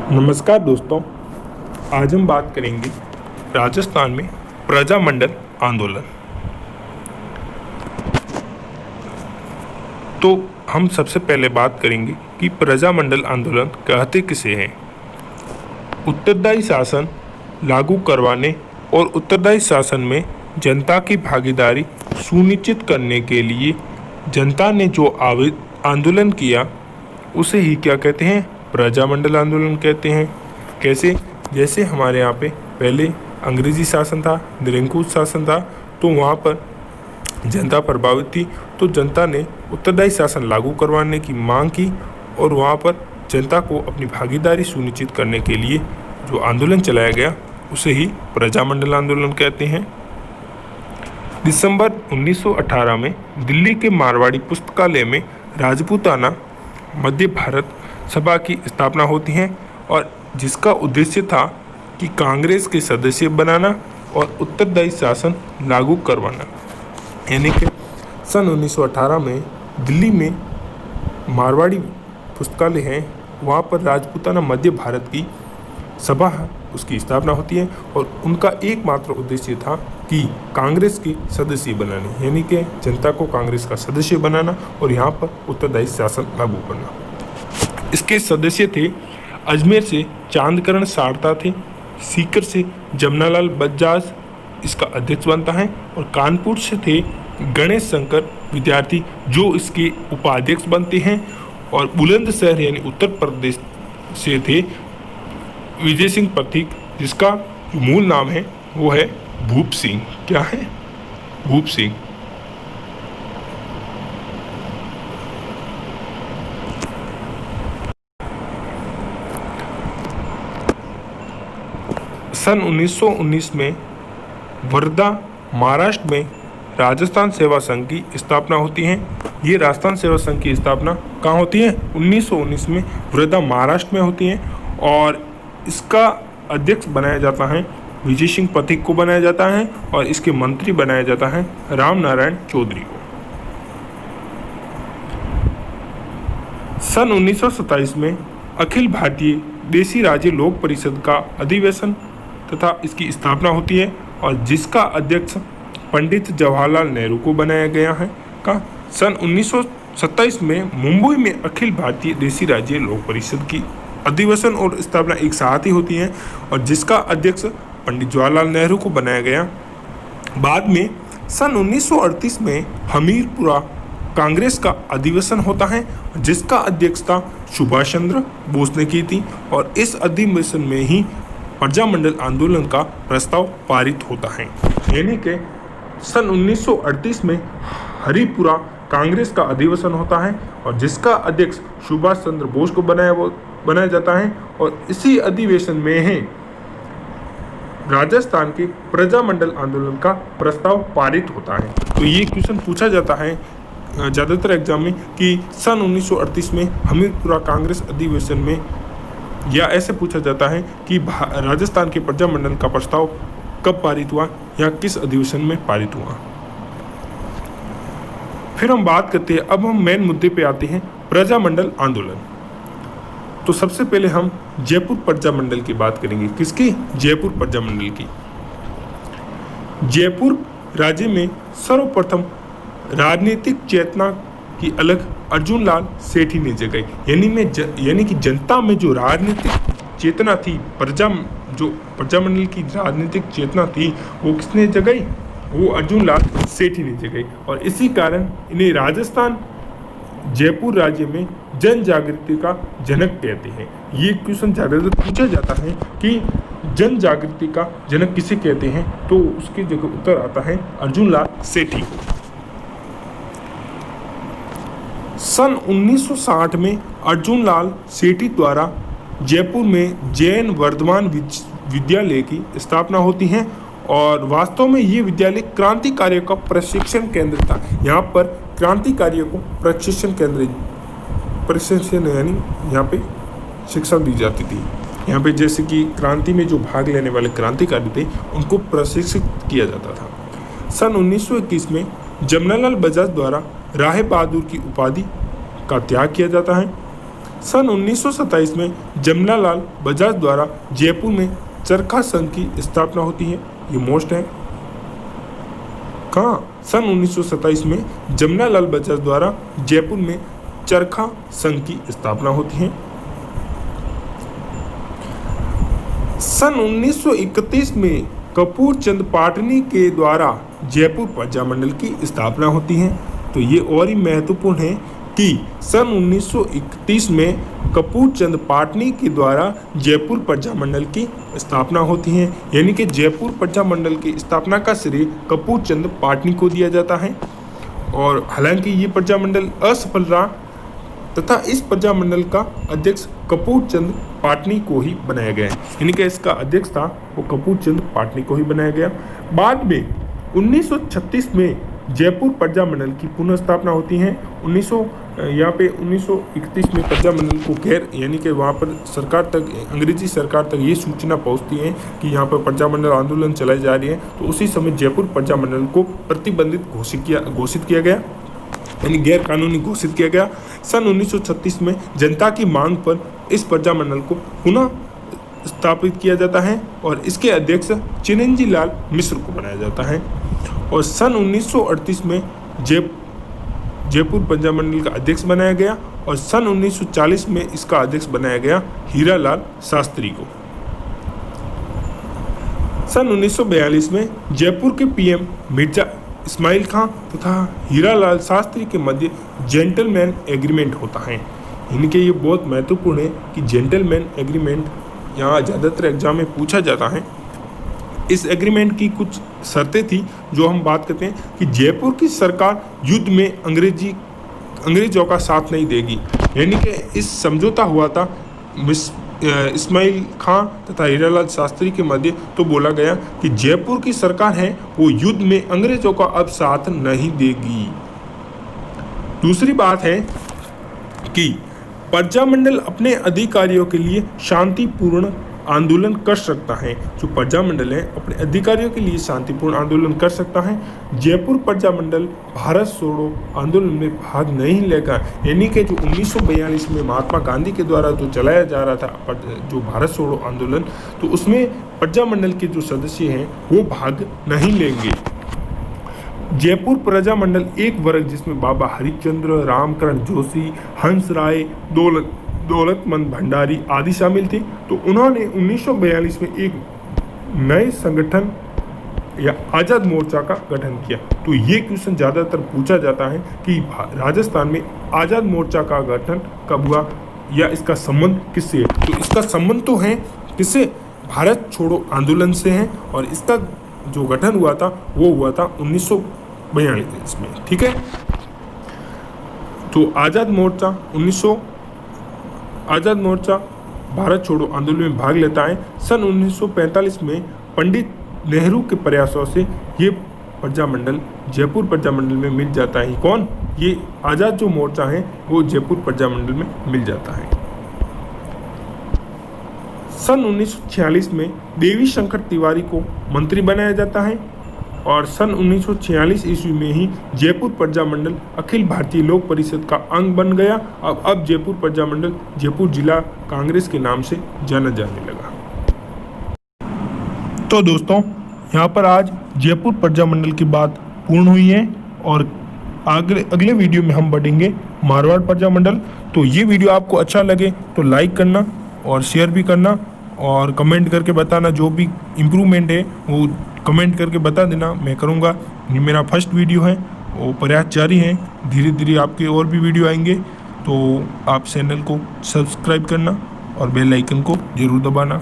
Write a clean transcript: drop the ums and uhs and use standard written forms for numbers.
नमस्कार दोस्तों, आज हम बात करेंगे राजस्थान में प्रजामंडल आंदोलन। तो हम सबसे पहले बात करेंगे कि प्रजामंडल आंदोलन कहते किसे हैं। उत्तरदायी शासन लागू करवाने और उत्तरदायी शासन में जनता की भागीदारी सुनिश्चित करने के लिए जनता ने जो आंदोलन किया उसे ही क्या कहते हैं, प्रजामंडल आंदोलन कहते हैं। कैसे? जैसे हमारे यहाँ पे पहले अंग्रेजी शासन था, निरंकुश शासन था, तो वहाँ पर जनता प्रभावित थी, तो जनता ने उत्तरदायी शासन लागू करवाने की मांग की और वहाँ पर जनता को अपनी भागीदारी सुनिश्चित करने के लिए जो आंदोलन चलाया गया उसे ही प्रजामंडल आंदोलन कहते हैं। दिसंबर 1918 में दिल्ली के मारवाड़ी पुस्तकालय में राजपूताना मध्य भारत सभा की स्थापना होती है और जिसका उद्देश्य था कि कांग्रेस के सदस्य बनाना और उत्तरदायी शासन लागू करवाना। यानी कि सन 1918 में दिल्ली में मारवाड़ी पुस्तकालय है, वहाँ पर राजपूताना मध्य भारत की सभा उसकी स्थापना होती है और उनका एकमात्र उद्देश्य था कि कांग्रेस के सदस्य बनाने, यानी कि जनता को कांग्रेस का सदस्य बनाना और यहाँ पर उत्तरदायी शासन लागू करना। इसके सदस्य थे अजमेर से चांदकरण सारता थे, सीकर से जमनालाल बजाज इसका अध्यक्ष बनता है और कानपुर से थे गणेश शंकर विद्यार्थी जो इसके उपाध्यक्ष बनते हैं और बुलंदशहर यानी उत्तर प्रदेश से थे विजय सिंह पथिक जिसका मूल नाम है वो है भूप सिंह। क्या है? भूप सिंह। सन 1919 में वर्धा महाराष्ट्र में राजस्थान सेवा संघ की स्थापना होती है। ये राजस्थान सेवा संघ की स्थापना कहाँ होती है? 1919 में वर्धा महाराष्ट्र में होती है और इसका अध्यक्ष बनाया जाता है विजय सिंह पथिक को बनाया जाता है और इसके मंत्री बनाया जाता है राम नारायण चौधरी को। सन 1927 में अखिल भारतीय देसी राज्य लोक परिषद का अधिवेशन तथा इसकी स्थापना होती है और जिसका अध्यक्ष पंडित जवाहरलाल नेहरू को बनाया गया है। सन 1927 में मुंबई में अखिल भारतीय देसी राज्य लोक परिषद की अधिवेशन और स्थापना एक साथ ही होती है और जिसका अध्यक्ष पंडित जवाहरलाल नेहरू को बनाया गया। बाद में सन 1938 में हमीरपुरा कांग्रेस का अधिवेशन होता है जिसका अध्यक्षता सुभाष चंद्र बोस ने की थी और इस अधिवेशन में ही प्रजामंडल आंदोलन का प्रस्ताव पारित होता है। यानी कि सन 1938 में हरिपुरा कांग्रेस का अधिवेशन होता है और जिसका अध्यक्ष सुभाष चंद्र बोस को बनाया जाता है और इसी अधिवेशन में ही राजस्थान के प्रजामंडल आंदोलन का प्रस्ताव पारित होता है। तो ये क्वेश्चन पूछा जाता है ज़्यादातर एग्जाम में कि सन 1938 में हमीरपुरा कांग्रेस अधिवेशन में, या ऐसे पूछा जाता है कि राजस्थान के प्रजामंडल का प्रस्ताव कब पारित हुआ या किस अधिवेशन में पारित हुआ। फिर हम बात करते हैं, अब हम मेन मुद्दे पे आते हैं, प्रजामंडल आंदोलन। तो सबसे पहले हम जयपुर प्रजामंडल की बात करेंगे। किसकी? जयपुर प्रजामंडल की। जयपुर राज्य में सर्वप्रथम राजनीतिक चेतना की अलग अर्जुन लाल सेठी ने जगाई। यानी कि जनता में जो राजनीतिक चेतना थी, प्रजामंडल की राजनीतिक चेतना थी वो किसने जगाई? वो अर्जुन लाल सेठी ने जगाई और इसी कारण इन्हें राजस्थान जयपुर राज्य में जन जागृति का जनक कहते हैं। ये क्वेश्चन ज़्यादातर पूछा जाता है कि जन जागृति का जनक किसे कहते हैं, तो उसकी जगह उत्तर आता है अर्जुन लाल सेठी को। सन 1960 में अर्जुन लाल सेठी द्वारा जयपुर में जैन वर्धमान विद्यालय की स्थापना होती है और वास्तव में ये विद्यालय क्रांतिकारियों का प्रशिक्षण केंद्र था। यहाँ पर क्रांतिकारियों को प्रशिक्षण यानी यहाँ पे शिक्षा दी जाती थी। यहाँ पे जैसे कि क्रांति में जो भाग लेने वाले क्रांतिकारी थे उनको प्रशिक्षित किया जाता था। सन 1921 में जमनालाल बजाज द्वारा राय बहादुर की उपाधि का त्याग किया जाता है। सन 1927 में जमनालाल बजाज द्वारा जयपुर में चरखा संघ की स्थापना होती है। ये मोस्ट है। कहाँ? सन 1927 में जमनालाल बजाज द्वारा जयपुर में चरखा संघ की स्थापना होती है। सन 1931 में कपूर चंद पाटनी के द्वारा जयपुर प्रजामंडल की स्थापना होती है। तो ये और ही महत्वपूर्ण है कि सन 1931 में कपूर चंद पाटनी के द्वारा जयपुर प्रजामंडल की स्थापना होती है, यानी कि जयपुर प्रजामंडल की स्थापना का श्रेय कपूर चंद पाटनी को दिया जाता है। और हालांकि ये प्रजामंडल असफल रहा तथा इस प्रजामंडल का अध्यक्ष कपूर चंद पाटनी को ही बनाया गया है, यानी कि इसका अध्यक्ष था वो कपूर चंद पाटनी को ही बनाया गया। बाद में 1936 में जयपुर प्रजामंडल की पुनः स्थापना होती है। 1931 में प्रजामंडल को गैर, यानी कि वहाँ पर सरकार तक, अंग्रेजी सरकार तक ये सूचना पहुँचती है कि यहाँ पर प्रजामंडल आंदोलन चलाई जा रही है। तो उसी समय जयपुर प्रजामंडल को प्रतिबंधित घोषित किया गया, यानी गैर कानूनी घोषित किया गया। सन 1936 में जनता की मांग पर इस प्रजामंडल को पुनः स्थापित किया जाता है और इसके अध्यक्ष चिरंजी लाल मिश्र को बनाया जाता है। और सन 1938 में जयपुर प्रजामंडल का अध्यक्ष बनाया गया और सन 1940 में इसका अध्यक्ष बनाया गया हीरालाल शास्त्री को। सन 1942 में जयपुर के पीएम मिर्जा इस्माइल खां तथा हीरालाल शास्त्री के मध्य जेंटलमैन एग्रीमेंट होता है। इनके ये बहुत महत्वपूर्ण है कि जेंटलमैन एग्रीमेंट यहाँ ज़्यादातर एग्जाम में पूछा जाता है। इस एग्रीमेंट की कुछ शर्तें थी जो हम बात करते हैं कि जयपुर की सरकार युद्ध में अंग्रेजों का साथ नहीं देगी, यानी कि इस समझौता हुआ था इस्माइल खां तथा हीरालाल शास्त्री के मध्य। तो बोला गया कि जयपुर की सरकार है वो युद्ध में अंग्रेजों का अब साथ नहीं देगी। दूसरी बात है कि प्रजामंडल अपने अधिकारियों के लिए शांतिपूर्ण आंदोलन कर सकता है। जो प्रजामंडल है अपने अधिकारियों के लिए शांतिपूर्ण आंदोलन कर सकता है। जयपुर प्रजामंडल भारत छोड़ो आंदोलन में भाग नहीं लेगा, यानी कि जो 1942 में महात्मा गांधी के द्वारा जो चलाया जा रहा था जो भारत छोड़ो आंदोलन, तो उसमें प्रजामंडल के जो सदस्य हैं वो भाग नहीं लेंगे। जयपुर प्रजामंडल एक वर्ग जिसमें बाबा हरिश्चंद्र, रामकरण जोशी, हंस राय, दौलतमंद भंडारी आदि शामिल थे। तो उन्होंने 1942 में एक नए संगठन या आज़ाद मोर्चा का गठन किया। तो ये क्वेश्चन ज़्यादातर पूछा जाता है कि राजस्थान में आज़ाद मोर्चा का गठन कब हुआ या इसका संबंध किससे है। तो इसका संबंध तो है किससे? भारत छोड़ो आंदोलन से है और इसका जो गठन हुआ था वो हुआ था 1942 में। ठीक है, तो आज़ाद मोर्चा भारत छोड़ो आंदोलन में भाग लेता है। सन 1945 में पंडित नेहरू के प्रयासों से ये प्रजामंडल जयपुर प्रजामंडल में मिल जाता है। कौन? ये आज़ाद जो मोर्चा है वो जयपुर प्रजामंडल में मिल जाता है। सन 1946 में देवी शंकर तिवारी को मंत्री बनाया जाता है और सन 1946 ईस्वी में ही जयपुर प्रजामंडल अखिल भारतीय लोक परिषद का अंग बन गया। अब जयपुर प्रजामंडल जयपुर जिला कांग्रेस के नाम से जाना जाने लगा। तो दोस्तों, यहाँ पर आज जयपुर प्रजामंडल की बात पूर्ण हुई है और अगले वीडियो में हम बढ़ेंगे मारवाड़ प्रजामंडल। तो ये वीडियो आपको अच्छा लगे तो लाइक करना और शेयर भी करना और कमेंट करके बताना, जो भी इम्प्रूवमेंट है वो कमेंट करके बता देना, मैं करूँगा। ये मेरा फर्स्ट वीडियो है, वो प्रयास जारी है, धीरे धीरे आपके और भी वीडियो आएंगे। तो आप चैनल को सब्सक्राइब करना और बेल आइकन को ज़रूर दबाना।